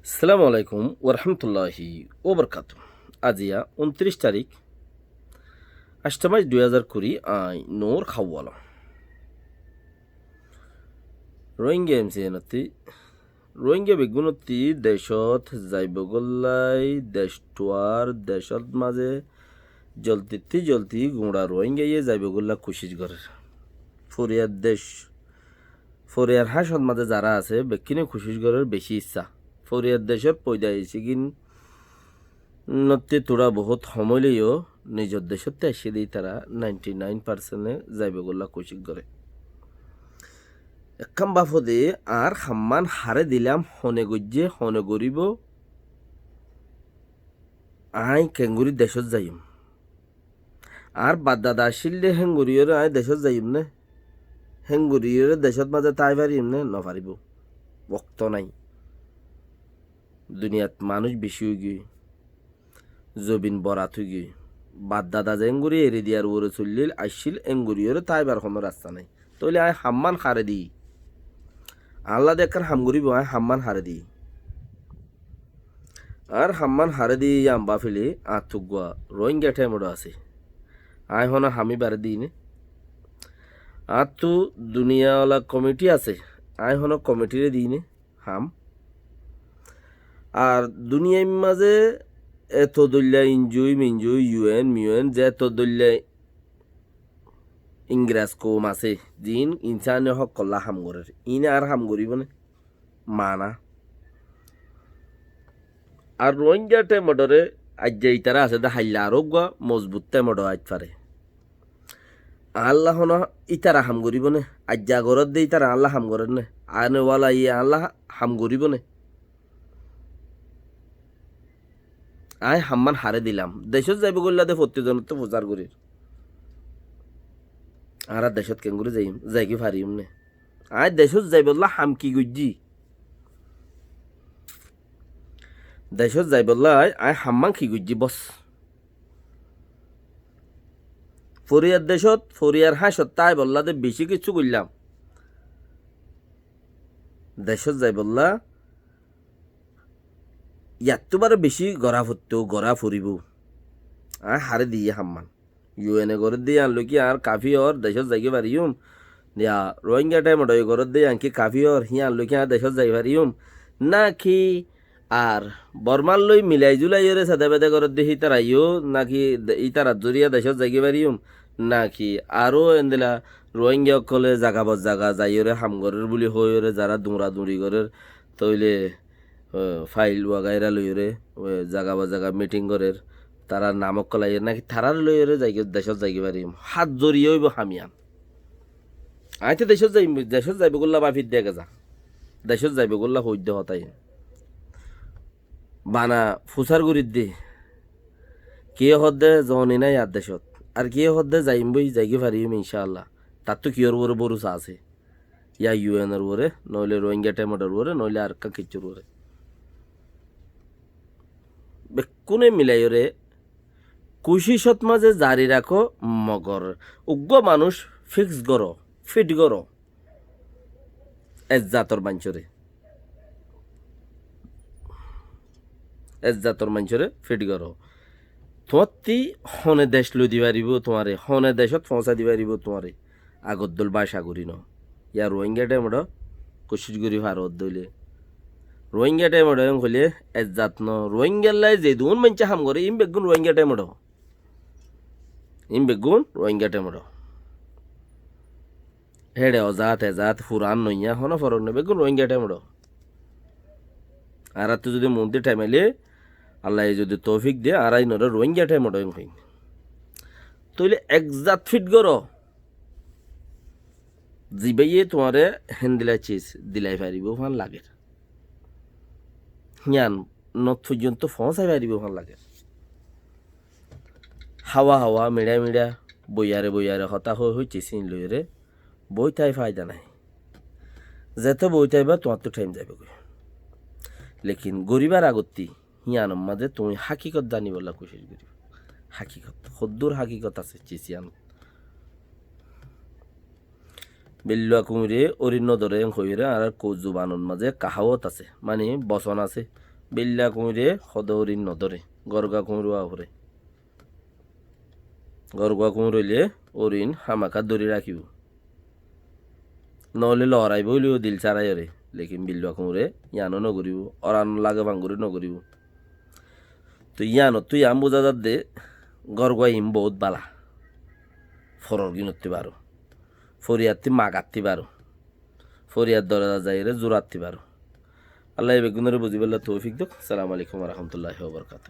আসসালামু আলাইকুম ওরহমতুল্লাহি ওবরকাত। আজিয়া 29 তারিখ 8 মার্চ 2020 আই নোর খাওয়ালা রোহিঙ্গা এমসিএনতি রোহিঙ্গা বেগুনতি দেশত যাইবগল্লাই দেশটোয়ার দেশত মাঝে জলতি গুঁড়া রোহিঙ্গা ইয়ে যাইবগল্লা কোশিশ করে ফরিয়ার দেশ ফরিয়ার হাসত মাঝে যারা আছে বেকিনে কোশিশ করার বেশি ইচ্ছা ফরিয়ার দেশের পয়দা এসে কিন নতে তোরা বহুত সমলেও নিজের দেশতে এসে দিই তারা 99% যাইবগল্লা কোশিশ করে একাম বাফদে আর হাম্মান হারে দিলাম হনে গজ্জে হনে গরিব আই কেঙ্গুরি দেশত যাইম আর বাদদাদা আসিলে হেঙ্গুরিয়রে আই দেশত যাইম নে হেঙ্গুরিয়রে দেশত মাঝে তাই পারিম নে নপারিব বক্ত নাই দুনিয়াত মানুষ বেশি হয়ে গিয়ে জবিন বরাত হয়ে গিয়ে বাদদাদা যে এঙ্গুরি এড়ে দিয়ার ওরে চললিল আসছিল এঙ্গুরিয়রে তাইবার কোনো রাস্তা নাই তইলে আই হাম্মান হারে দিই আল্লাহ দেখার হাম গরিব আয় হাম্মান হারে দিই আর হাম্মান হারে দিই আম্বা ফেলে আতুগুয়া রোহিঙ্গা ঠেমড়ো আছে আয় হনা হামি বারে দিই নে আর তো দুনিয়াওয়ালা কমিটি আছে আয় হনা কমিটিরে দিই নে হাম আর দুনিয়ার মাঝে এত দল্যা ইনজুই মিনজুই ইউএন যে এত দল্যা ইংরেজ কম আছে যিন ইনসানে হক কল্লা হাম গরের ইনে আর হাম গরিব না মানা আর রোহিঙ্গা টেমডরে আজ যে ইতারা আছে দা হাইলা আরোগ্য মজবুত টেমড আজ পারে আল্লাহ না ইতারা হাম গরিব না আজ যা গরত দে ইতারা আল্লাহ হাম গরের না আনেওয়ালা ইয়ে আল্লাহ হাম গরিব না আয় হাম্মান হারে দিলাম দেশত যাইব গল্লা দে প্রত্যেকজনের তো প্রচার করির আর দেশত কেঙ্গুরি যাইম যাই কি পারিম নে আয় দেশত যাইবল্লা হাম কি গুজি দেশত যাইবল্লা আয় হাম্মান কি গুজি বস ফরিয়ার দেশত ফরিয়ার হাসত তাই বললা দে বেশি কিছু করলাম দেশত যাইবল্লা ইয়াতবার বেশি গড়া ফুটতো গড়া ফুরিব আয় হারে দিয়ে হাম্মান ইউএনএ ঘরের দিয়ে আনলো কি আর কাফি ওর দেশত যাইকে পারিম দিয়া রোহিঙ্গা টাইম ঘরের দিয়ে আনকি কাফি ওর হি আনলো কি আর দেশত যাই পারিম না কি আর বর্মার লই মিলাই জুলাই ওরে সাদা বেদা ঘরের দিয়ে হিতার আইও নাকি ইতার জরিয়া দেশত যাইকে পারিম নাকি আরও এনদিলা রোহিঙ্গা কলে জাগাবত জাগা যাই ওরে হামগরের বুলি হই ওরে যারা দুমরা দুমরি ঘরের তইলে ফাইল ওয়াগাইরা লইরে জাগা বা জাগা মিটিং করের তারা নামক কলাই নাকি থারার লইরে যাই দেশত যাইতে পারিম হাত জড়িয়ে হইব হামিয়াম আইতে দেশত যাইব গোল্লা বাফির দেখে যা দেশত যাইব গোল্লা সদ্য হতাই বানা ফুসার গুড়ির দে কে হদ্দে জনি নাই আর দেশত আর কে হদ্দে যাইম বই যাইকে পারিম ইনশাআল্লাহ তার তো কিয়র ওরে বরুসা আছে ইয়া ইউএনের ওরে নইলে রোহিঙ্গা টেমডার ওরে নইলে আর কিচ্ছুর ওরে বেকুনে মিলাইরে কুশিসত মাঝে জারি রাখো মগর উগ্র মানুষ ফিক্স গরো ফিট গরো এজাতর মাঞ্চরে ফিট গরো তোমার তি হনে দেশ লই দি পারিব তোমারে হনে দেশত পৌঁছা দি পারিব তোমারে আগত দল বাসা করি ন ইয়া রোহিঙ্গা টাইমড কোশিশ করি ভারত দইলে রোহিঙ্গা টাইমড হলে এজাত ন রোহিঙ্গার লাই যে দুন মাঞ্চা হাম করে ইম বেগুন রোহিঙ্গা টাইমড হেডে অজাত এজাত ফুরান নইয়া হন ফরক নেই বেগুন রোহিঙ্গা টাইমড আর তো যদি মন্দির টাইমাইলে আল্লাহ যদি তৌফিক দিয়ে আড়াই নরে রোহিঙ্গা টাইমড হইন তইলে একজাত ফিট গর জিবাইয়ে তোমারে হ্যান্দিলাই চিজ দিলাই পারিব ভাল লাগে হিয়ান নত পর্যন্ত পৌঁছাই পারিব ভাল লাগে হাওয়া মিড়া বইয়ারে হতাশ হয়েছে চিন লইরে বইটাই ফায়দা নাই যেতে বইটাইবা তোমার তো টাইম যাবে লেকিন গরিবার আগতি হিয়ান মাঝে তুমি হাকিকত জানি বলা কোশিশ করি হাকিকত সদ্দুর হাকিকত আছে চিচিয়ান বেল্লুয়া কুমিরে অরিন্ন ধরে হইরে আর কৌজুবানোর মাঝে কাহাওত আছে মানে বচন আছে বিল্লা কুমিরে সদহরিণ নধরে গরগা কুমিরুয়া হরে গরগা কুমির হইলে অরিণ হামাকা ধরে রাখিব নহলে লহরাইব হইলেও দিল চারাই হরে লেকিন বিল্লা কুমিরে ইয়ানো নগরিব অরান লাগে ভাঙ্গুরি নগরিব তো ইয়ানো তুই আম বোঝা যাত দে গরগা ইম বহুত বালা ফরর গিনতে পারো ফরিয়াতি মাগাত্তি পারো ফরিয়াদ দরজা যাইরে জোরাত্তি পারো আল্লাহ বেগুনের বুঝি বললে তৌফিক দেখ। সালাম আলাইকুম রহমতুল্লাহ বরকাত।